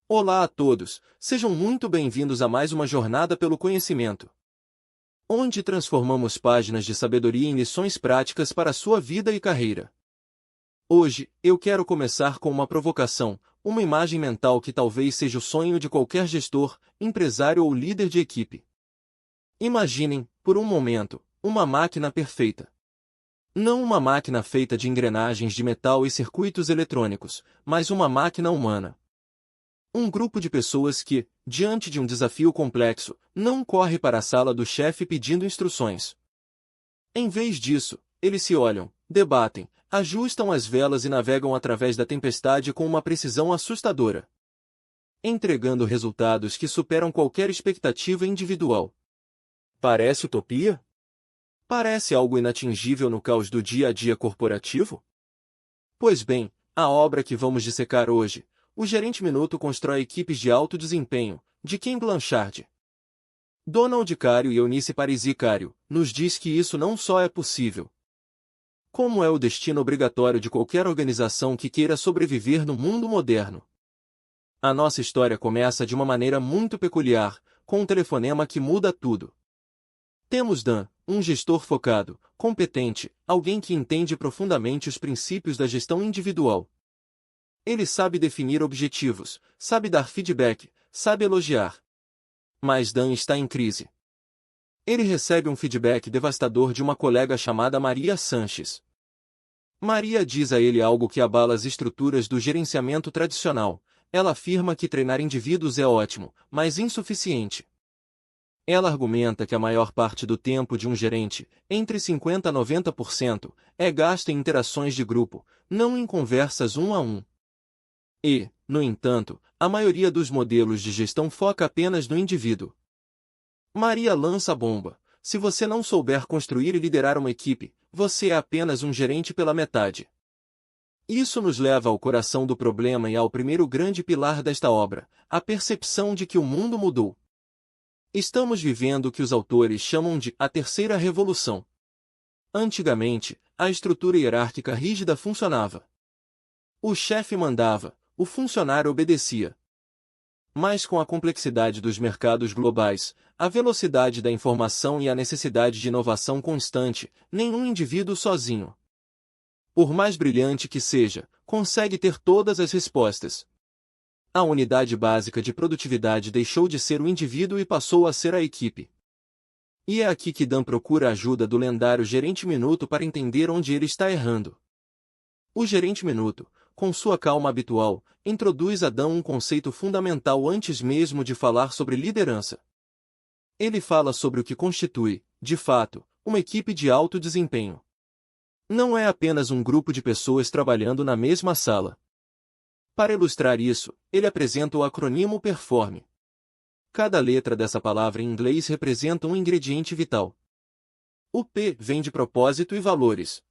Olá a todos, sejam muito bem-vindos a mais uma jornada pelo conhecimento, onde transformamos páginas de sabedoria em lições práticas para a sua vida e carreira. Hoje, eu quero começar com uma provocação, uma imagem mental que talvez seja o sonho de qualquer gestor, empresário ou líder de equipe. Imaginem, por um momento, uma máquina perfeita. Não uma máquina feita de engrenagens de metal e circuitos eletrônicos, mas uma máquina humana. Um grupo de pessoas que, diante de um desafio complexo, não corre para a sala do chefe pedindo instruções. Em vez disso, eles se olham, debatem, ajustam as velas e navegam através da tempestade com uma precisão assustadora, entregando resultados que superam qualquer expectativa individual. Parece utopia? Parece algo inatingível no caos do dia a dia corporativo? Pois bem, a obra que vamos dissecar hoje, o Gerente Minuto constrói equipes de alto desempenho, de Ken Blanchard. Donald Cario e Eunice Parisi Cario, nos diz que isso não só é possível, como é o destino obrigatório de qualquer organização que queira sobreviver no mundo moderno. A nossa história começa de uma maneira muito peculiar, com um telefonema que muda tudo. Temos Dan, um gestor focado, competente, alguém que entende profundamente os princípios da gestão individual. Ele sabe definir objetivos, sabe dar feedback, sabe elogiar. Mas Dan está em crise. Ele recebe um feedback devastador de uma colega chamada Maria Sanches. Maria diz a ele algo que abala as estruturas do gerenciamento tradicional. Ela afirma que treinar indivíduos é ótimo, mas insuficiente. Ela argumenta que a maior parte do tempo de um gerente, entre 50% a 90%, é gasto em interações de grupo, não em conversas um a um. E, no entanto, a maioria dos modelos de gestão foca apenas no indivíduo. Maria lança a bomba. Se você não souber construir e liderar uma equipe, você é apenas um gerente pela metade. Isso nos leva ao coração do problema e ao primeiro grande pilar desta obra, a percepção de que o mundo mudou. Estamos vivendo o que os autores chamam de a terceira revolução. Antigamente, a estrutura hierárquica rígida funcionava. O chefe mandava, o funcionário obedecia. Mas com a complexidade dos mercados globais, a velocidade da informação e a necessidade de inovação constante, nenhum indivíduo sozinho, por mais brilhante que seja, consegue ter todas as respostas. A unidade básica de produtividade deixou de ser o indivíduo e passou a ser a equipe. E é aqui que Dan procura a ajuda do lendário Gerente Minuto para entender onde ele está errando. O Gerente Minuto, com sua calma habitual, introduz a Dan um conceito fundamental antes mesmo de falar sobre liderança. Ele fala sobre o que constitui, de fato, uma equipe de alto desempenho. Não é apenas um grupo de pessoas trabalhando na mesma sala. Para ilustrar isso, ele apresenta o acrônimo PERFORM. Cada letra dessa palavra em inglês representa um ingrediente vital. O P vem de propósito e valores.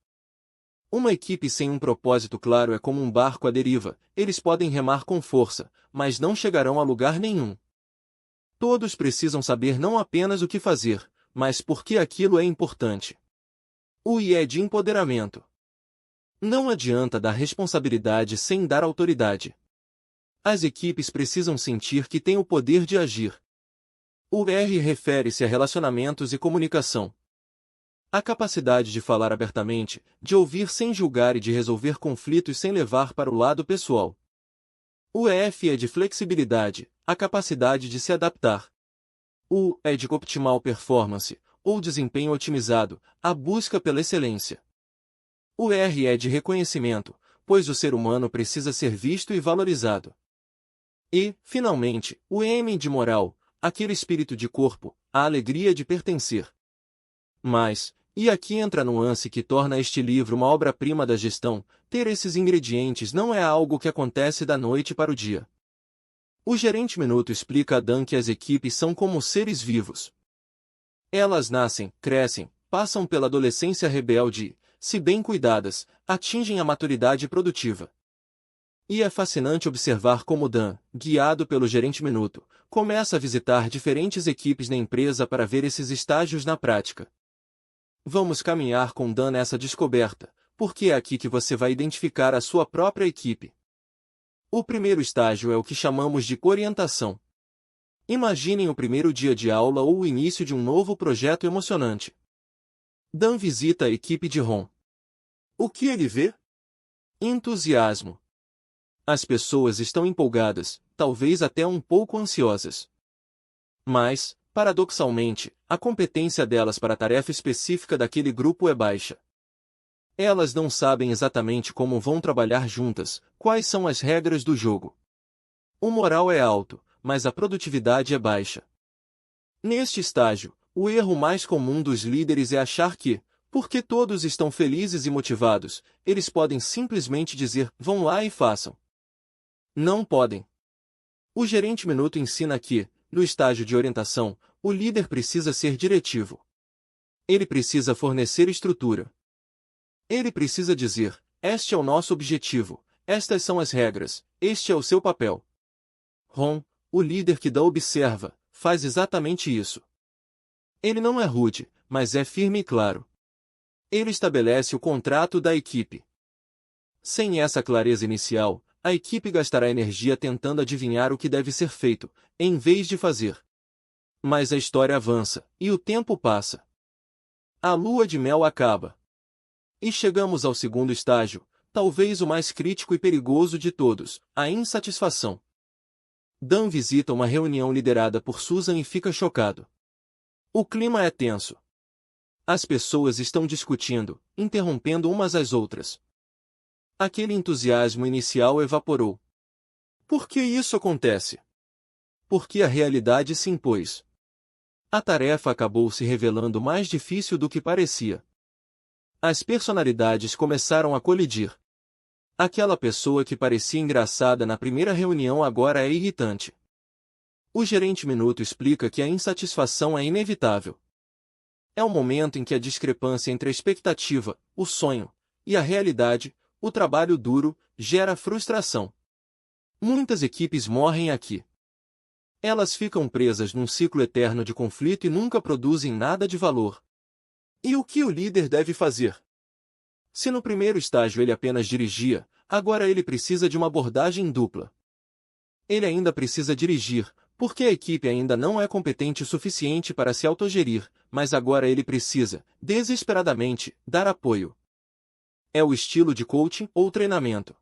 Uma equipe sem um propósito claro é como um barco à deriva, eles podem remar com força, mas não chegarão a lugar nenhum. Todos precisam saber não apenas o que fazer, mas por que aquilo é importante. O I é de empoderamento. Não adianta dar responsabilidade sem dar autoridade. As equipes precisam sentir que têm o poder de agir. O R refere-se a relacionamentos e comunicação. A capacidade de falar abertamente, de ouvir sem julgar e de resolver conflitos sem levar para o lado pessoal. O F é de flexibilidade, a capacidade de se adaptar. O U é de optimal performance, ou desempenho otimizado, a busca pela excelência. O R é de reconhecimento, pois o ser humano precisa ser visto e valorizado. E, finalmente, o M de moral, aquele espírito de corpo, a alegria de pertencer. Mas, e aqui entra a nuance que torna este livro uma obra-prima da gestão, ter esses ingredientes não é algo que acontece da noite para o dia. O Gerente Minuto explica a Dan que as equipes são como seres vivos. Elas nascem, crescem, passam pela adolescência rebelde e, se bem cuidadas, atingem a maturidade produtiva. E é fascinante observar como Dan, guiado pelo Gerente Minuto, começa a visitar diferentes equipes na empresa para ver esses estágios na prática. Vamos caminhar com Dan nessa descoberta, porque é aqui que você vai identificar a sua própria equipe. O primeiro estágio é o que chamamos de orientação. Imaginem o primeiro dia de aula ou o início de um novo projeto emocionante. Dan visita a equipe de Ron. O que ele vê? Entusiasmo. As pessoas estão empolgadas, talvez até um pouco ansiosas. Mas, paradoxalmente, a competência delas para a tarefa específica daquele grupo é baixa. Elas não sabem exatamente como vão trabalhar juntas, quais são as regras do jogo. O moral é alto, mas a produtividade é baixa. Neste estágio, o erro mais comum dos líderes é achar que, porque todos estão felizes e motivados, eles podem simplesmente dizer, vão lá e façam. Não podem. O gerente minuto ensina que, no estágio de orientação, o líder precisa ser diretivo. Ele precisa fornecer estrutura. Ele precisa dizer, este é o nosso objetivo, estas são as regras, este é o seu papel. Ron, o líder que dá observa, faz exatamente isso. Ele não é rude, mas é firme e claro. Ele estabelece o contrato da equipe. Sem essa clareza inicial, a equipe gastará energia tentando adivinhar o que deve ser feito, em vez de fazer. Mas a história avança, e o tempo passa. A lua de mel acaba. E chegamos ao segundo estágio, talvez o mais crítico e perigoso de todos, a insatisfação. Dan visita uma reunião liderada por Susan e fica chocado. O clima é tenso. As pessoas estão discutindo, interrompendo umas às outras. Aquele entusiasmo inicial evaporou. Por que isso acontece? Porque a realidade se impôs. A tarefa acabou se revelando mais difícil do que parecia. As personalidades começaram a colidir. Aquela pessoa que parecia engraçada na primeira reunião agora é irritante. O gerente minuto explica que a insatisfação é inevitável. É o momento em que a discrepância entre a expectativa, o sonho, e a realidade, o trabalho duro, gera frustração. Muitas equipes morrem aqui. Elas ficam presas num ciclo eterno de conflito e nunca produzem nada de valor. E o que o líder deve fazer? Se no primeiro estágio ele apenas dirigia, agora ele precisa de uma abordagem dupla. Ele ainda precisa dirigir, porque a equipe ainda não é competente o suficiente para se autogerir, mas agora ele precisa, desesperadamente, dar apoio. É o estilo de coaching ou treinamento.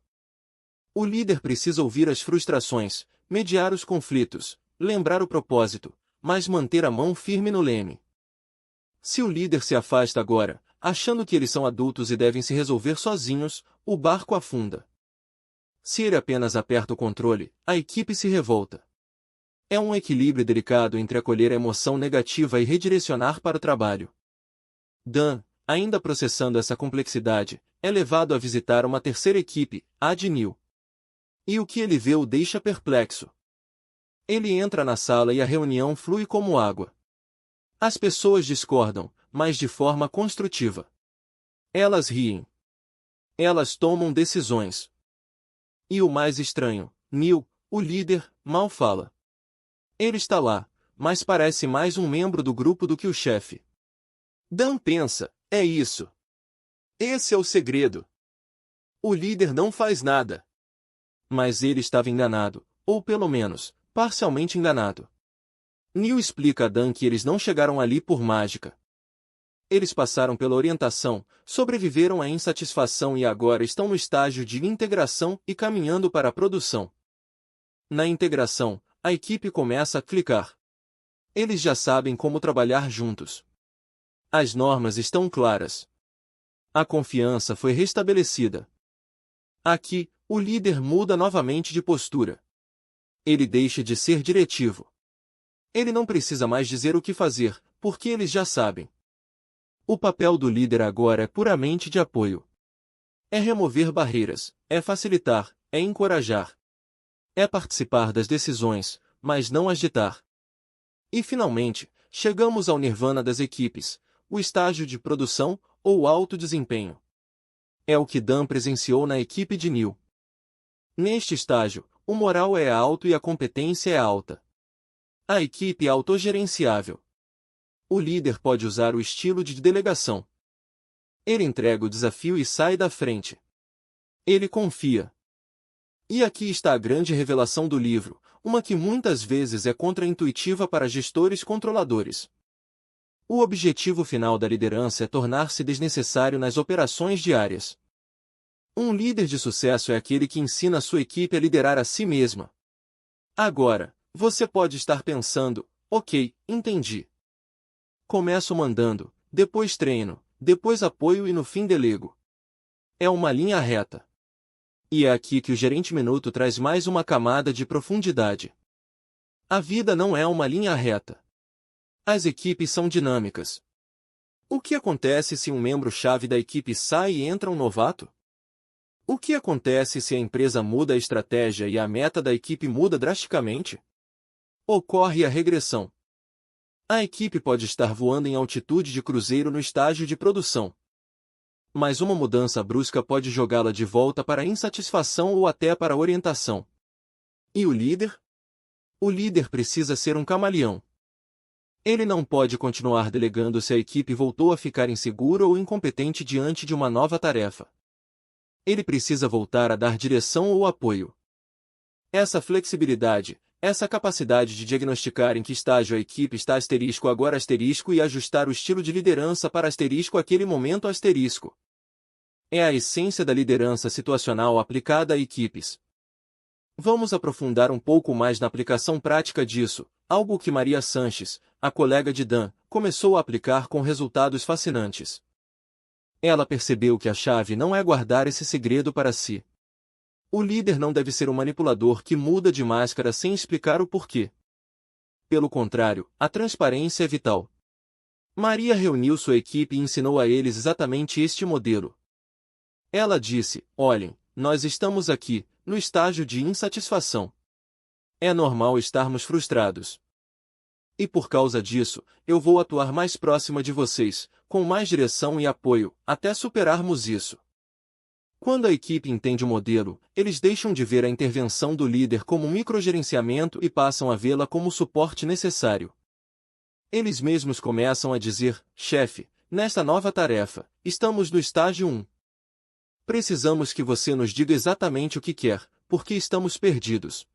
O líder precisa ouvir as frustrações, mediar os conflitos, lembrar o propósito, mas manter a mão firme no leme. Se o líder se afasta agora, achando que eles são adultos e devem se resolver sozinhos, o barco afunda. Se ele apenas aperta o controle, a equipe se revolta. É um equilíbrio delicado entre acolher a emoção negativa e redirecionar para o trabalho. Dan, ainda processando essa complexidade, é levado a visitar uma terceira equipe, a de Neil. E o que ele vê o deixa perplexo. Ele entra na sala e a reunião flui como água. As pessoas discordam, mas de forma construtiva. Elas riem. Elas tomam decisões. E o mais estranho, Neil, o líder, mal fala. Ele está lá, mas parece mais um membro do grupo do que o chefe. Dan pensa, é isso. Esse é o segredo. O líder não faz nada. Mas ele estava enganado, ou pelo menos, parcialmente enganado. Neil explica a Dan que eles não chegaram ali por mágica. Eles passaram pela orientação, sobreviveram à insatisfação e agora estão no estágio de integração e caminhando para a produção. Na integração, a equipe começa a clicar. Eles já sabem como trabalhar juntos. As normas estão claras. A confiança foi restabelecida. Aqui, o líder muda novamente de postura. Ele deixa de ser diretivo. Ele não precisa mais dizer o que fazer, porque eles já sabem. O papel do líder agora é puramente de apoio. É remover barreiras, é facilitar, é encorajar. É participar das decisões, mas não as ditar. E finalmente, chegamos ao nirvana das equipes, o estágio de produção, ou alto desempenho. É o que Dan presenciou na equipe de Neil. Neste estágio, o moral é alto e a competência é alta. A equipe é autogerenciável. O líder pode usar o estilo de delegação. Ele entrega o desafio e sai da frente. Ele confia. E aqui está a grande revelação do livro, uma que muitas vezes é contraintuitiva para gestores controladores. O objetivo final da liderança é tornar-se desnecessário nas operações diárias. Um líder de sucesso é aquele que ensina a sua equipe a liderar a si mesma. Agora, você pode estar pensando, ok, entendi. Começo mandando, depois treino, depois apoio e no fim delego. É uma linha reta. E é aqui que o Gerente Minuto traz mais uma camada de profundidade. A vida não é uma linha reta. As equipes são dinâmicas. O que acontece se um membro-chave da equipe sai e entra um novato? O que acontece se a empresa muda a estratégia e a meta da equipe muda drasticamente? Ocorre a regressão. A equipe pode estar voando em altitude de cruzeiro no estágio de produção. Mas uma mudança brusca pode jogá-la de volta para a insatisfação ou até para a orientação. E o líder? O líder precisa ser um camaleão. Ele não pode continuar delegando se a equipe voltou a ficar insegura ou incompetente diante de uma nova tarefa. Ele precisa voltar a dar direção ou apoio. Essa flexibilidade, essa capacidade de diagnosticar em que estágio a equipe está agora e ajustar o estilo de liderança para aquele momento é a essência da liderança situacional aplicada a equipes. Vamos aprofundar um pouco mais na aplicação prática disso, algo que Maria Sanches, a colega de Dan, começou a aplicar com resultados fascinantes. Ela percebeu que a chave não é guardar esse segredo para si. O líder não deve ser um manipulador que muda de máscara sem explicar o porquê. Pelo contrário, a transparência é vital. Maria reuniu sua equipe e ensinou a eles exatamente este modelo. Ela disse, olhem, nós estamos aqui, no estágio de insatisfação. É normal estarmos frustrados. E por causa disso, eu vou atuar mais próxima de vocês, com mais direção e apoio, até superarmos isso. Quando a equipe entende o modelo, eles deixam de ver a intervenção do líder como um microgerenciamento e passam a vê-la como o suporte necessário. Eles mesmos começam a dizer, chefe, nesta nova tarefa, estamos no estágio 1. Precisamos que você nos diga exatamente o que quer, porque estamos perdidos.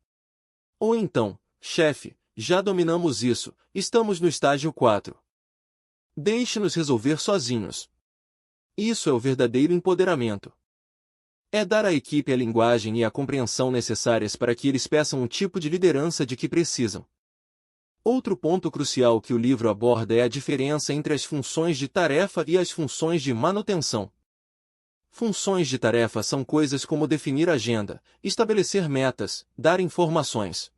Ou então, chefe, já dominamos isso, estamos no estágio 4. Deixe-nos resolver sozinhos. Isso é o verdadeiro empoderamento. É dar à equipe a linguagem e a compreensão necessárias para que eles peçam o tipo de liderança de que precisam. Outro ponto crucial que o livro aborda é a diferença entre as funções de tarefa e as funções de manutenção. Funções de tarefa são coisas como definir agenda, estabelecer metas, dar informações.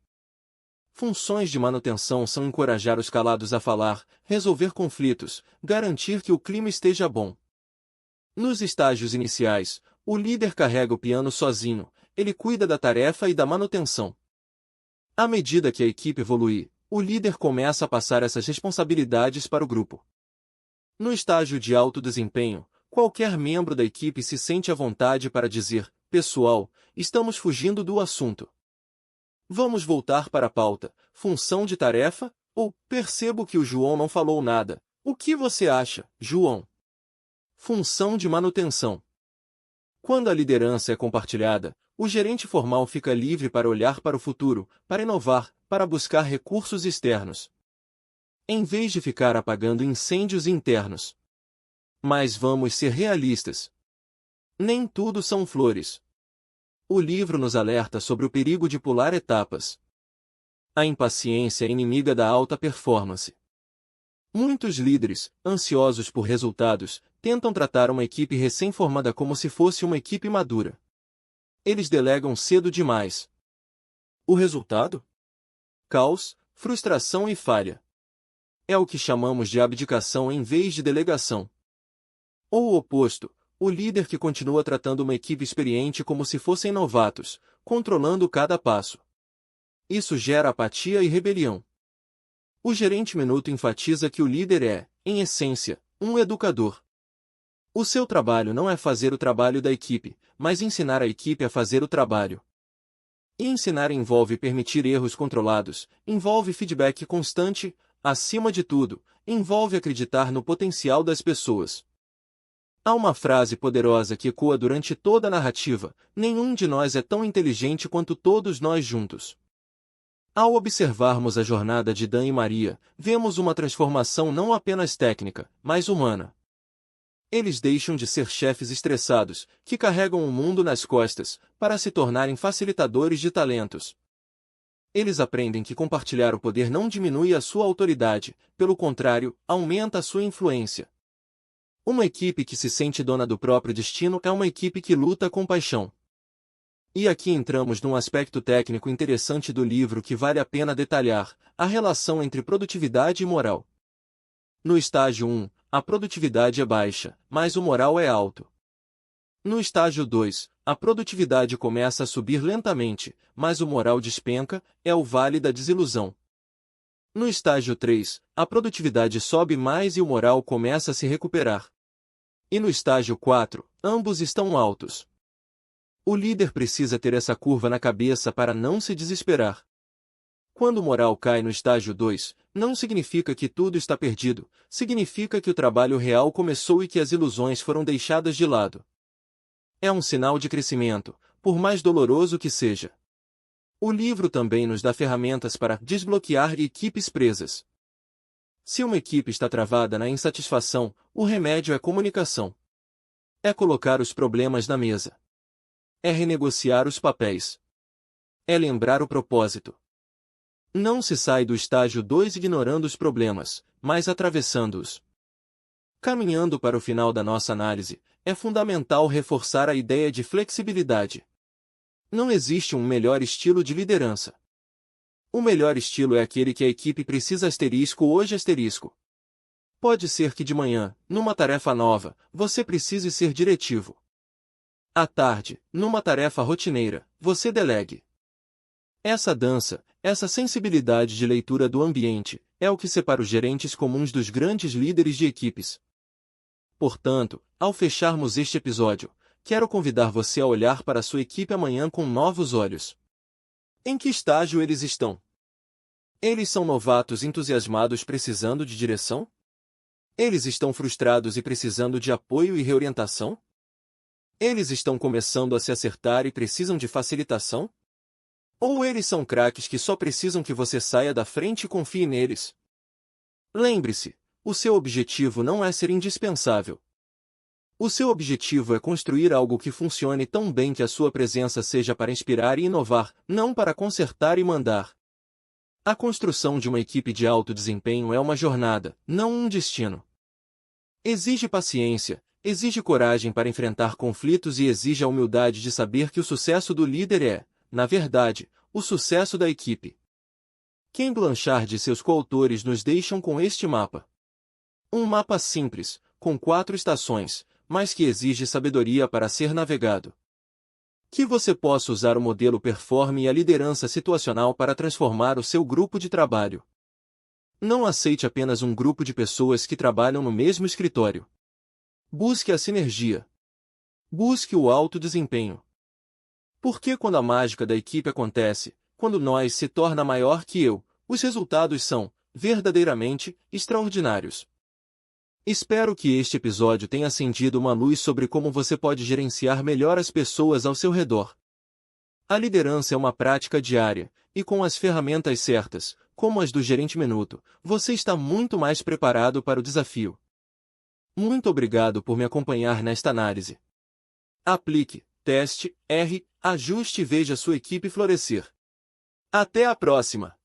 Funções de manutenção são encorajar os calados a falar, resolver conflitos, garantir que o clima esteja bom. Nos estágios iniciais, o líder carrega o piano sozinho, ele cuida da tarefa e da manutenção. À medida que a equipe evolui, o líder começa a passar essas responsabilidades para o grupo. No estágio de alto desempenho, qualquer membro da equipe se sente à vontade para dizer, pessoal, estamos fugindo do assunto. Vamos voltar para a pauta, função de tarefa, ou, percebo que o João não falou nada. O que você acha, João? Função de manutenção. Quando a liderança é compartilhada, o gerente formal fica livre para olhar para o futuro, para inovar, para buscar recursos externos. Em vez de ficar apagando incêndios internos. Mas vamos ser realistas. Nem tudo são flores. O livro nos alerta sobre o perigo de pular etapas. A impaciência é inimiga da alta performance. Muitos líderes, ansiosos por resultados, tentam tratar uma equipe recém-formada como se fosse uma equipe madura. Eles delegam cedo demais. O resultado? Caos, frustração e falha. É o que chamamos de abdicação em vez de delegação. Ou o oposto, o líder que continua tratando uma equipe experiente como se fossem novatos, controlando cada passo. Isso gera apatia e rebelião. O Gerente Minuto enfatiza que o líder é, em essência, um educador. O seu trabalho não é fazer o trabalho da equipe, mas ensinar a equipe a fazer o trabalho. E ensinar envolve permitir erros controlados, envolve feedback constante, acima de tudo, envolve acreditar no potencial das pessoas. Há uma frase poderosa que ecoa durante toda a narrativa: nenhum de nós é tão inteligente quanto todos nós juntos. Ao observarmos a jornada de Dan e Maria, vemos uma transformação não apenas técnica, mas humana. Eles deixam de ser chefes estressados, que carregam o mundo nas costas, para se tornarem facilitadores de talentos. Eles aprendem que compartilhar o poder não diminui a sua autoridade, pelo contrário, aumenta a sua influência. Uma equipe que se sente dona do próprio destino é uma equipe que luta com paixão. E aqui entramos num aspecto técnico interessante do livro que vale a pena detalhar: a relação entre produtividade e moral. No estágio 1, a produtividade é baixa, mas o moral é alto. No estágio 2, a produtividade começa a subir lentamente, mas o moral despenca, é o vale da desilusão. No estágio 3, a produtividade sobe mais e o moral começa a se recuperar. E no estágio 4, ambos estão altos. O líder precisa ter essa curva na cabeça para não se desesperar. Quando o moral cai no estágio 2, não significa que tudo está perdido, significa que o trabalho real começou e que as ilusões foram deixadas de lado. É um sinal de crescimento, por mais doloroso que seja. O livro também nos dá ferramentas para desbloquear equipes presas. Se uma equipe está travada na insatisfação, o remédio é comunicação. É colocar os problemas na mesa. É renegociar os papéis. É lembrar o propósito. Não se sai do estágio 2 ignorando os problemas, mas atravessando-os. Caminhando para o final da nossa análise, é fundamental reforçar a ideia de flexibilidade. Não existe um melhor estilo de liderança. O melhor estilo é aquele que a equipe precisa hoje. Pode ser que de manhã, numa tarefa nova, você precise ser diretivo. À tarde, numa tarefa rotineira, você delegue. Essa dança, essa sensibilidade de leitura do ambiente, é o que separa os gerentes comuns dos grandes líderes de equipes. Portanto, ao fecharmos este episódio, quero convidar você a olhar para a sua equipe amanhã com novos olhos. Em que estágio eles estão? Eles são novatos entusiasmados precisando de direção? Eles estão frustrados e precisando de apoio e reorientação? Eles estão começando a se acertar e precisam de facilitação? Ou eles são craques que só precisam que você saia da frente e confie neles? Lembre-se, o seu objetivo não é ser indispensável. O seu objetivo é construir algo que funcione tão bem que a sua presença seja para inspirar e inovar, não para consertar e mandar. A construção de uma equipe de alto desempenho é uma jornada, não um destino. Exige paciência, exige coragem para enfrentar conflitos e exige a humildade de saber que o sucesso do líder é, na verdade, o sucesso da equipe. Ken Blanchard e seus coautores nos deixam com este mapa. Um mapa simples, com 4 estações, mas que exige sabedoria para ser navegado. Que você possa usar o modelo Performe e a liderança situacional para transformar o seu grupo de trabalho. Não aceite apenas um grupo de pessoas que trabalham no mesmo escritório. Busque a sinergia. Busque o alto desempenho. Porque quando a mágica da equipe acontece, quando nós se torna maior que eu, os resultados são, verdadeiramente, extraordinários. Espero que este episódio tenha acendido uma luz sobre como você pode gerenciar melhor as pessoas ao seu redor. A liderança é uma prática diária, e com as ferramentas certas, como as do Gerente Minuto, você está muito mais preparado para o desafio. Muito obrigado por me acompanhar nesta análise. Aplique, teste, erre, ajuste e veja sua equipe florescer. Até a próxima!